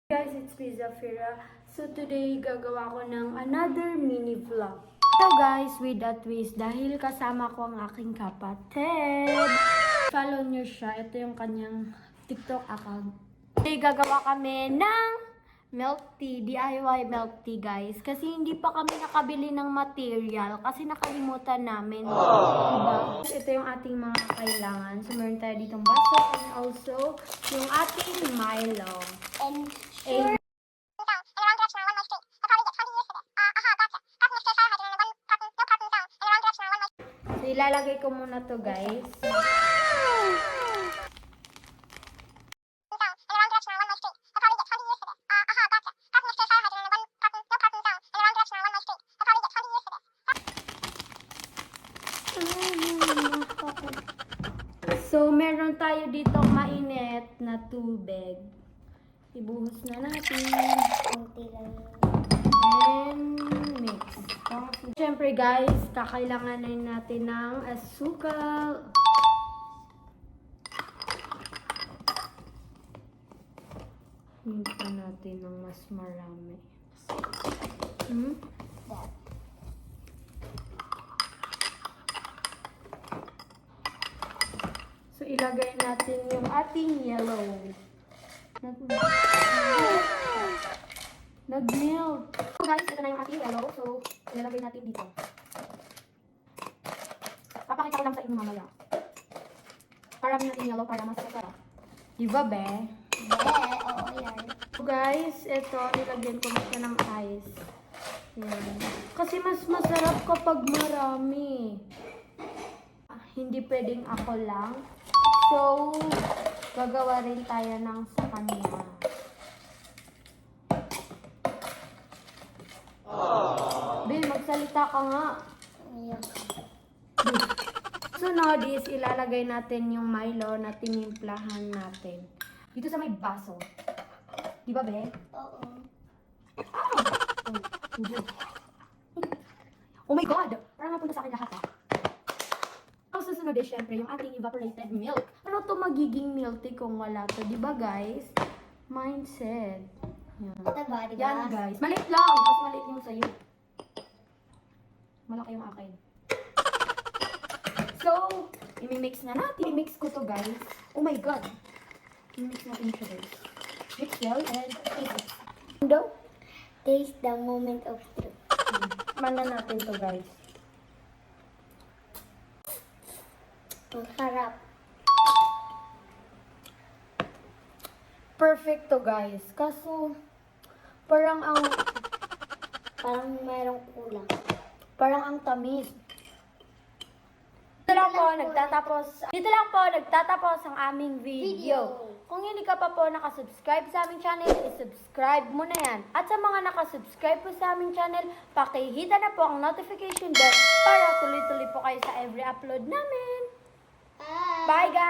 Guys, it's me Zafira. So today gagawa ko ng another mini vlog. So guys, with that twist, dahil kasama ko ang aking kapatid. Follow nyo siya. Ito yung kanyang TikTok account. Today gagawa kami ng milk tea, DIY milk tea guys. Kasi hindi pa kami nakabili ng material kasi nakalimutan namin. Diba? Ito yung ating mga kailangan. So meron tayo ditong baso and also yung ating Milo. And so, ilalagay ko muna to guys. So, meron tayo dito mainit na tubig. Ibuhos na natin. Konti lang. And mix. Siyempre guys, kakailanganin natin ng asukal. Hinta natin ng mas marami. So, ilagay natin yung ating yellow. Nag-melt. So guys, ito na yung ating yellow. So, ilalagay natin dito. Papakita ko lang sa inyo mamaya. Parami natin yellow para mas masarap. Diba, be? Oo, yan. So guys, ito, nilagyan ko na siya ng ice. Yan. Kasi mas masarap kapag marami. Hindi pwedeng ako lang. So, gagawa rin tayo ng sa kanila. Bill, magsalita ka nga. Ayan. Sunod is ilalagay natin yung Milo na tinimplahan natin. Dito sa may baso. Di ba, be? Oo. Oh my God! Parang napunta sa akin lahat, ha? Ang susunod is syempre yung ating evaporated milk. Ano to magiging milk tea kung wala to? Di ba, guys? Mindset. Yan. Ito ba, diba? Yan, guys. Maliit lang. Mas maliit yung sa'yo. Malaki yung akin. So, imimix na natin. I-mix ko to, guys. Oh my God. I-mix natin siya, guys. Mix well and taste it. Daw? Taste the moment of truth. Mana natin to, guys. Ang sarap. Perfect to, guys. Kaso, parang Merong kulang. parang ang tamis. Dito lang po nagtatapos ang aming video. Kung hindi ka pa po nakasubscribe sa aming channel, i-subscribe mo na yan. At sa mga nakasubscribe po sa aming channel, pakihita na po ang notification bell para tuloy-tuloy po kayo sa every upload namin. Bye guys!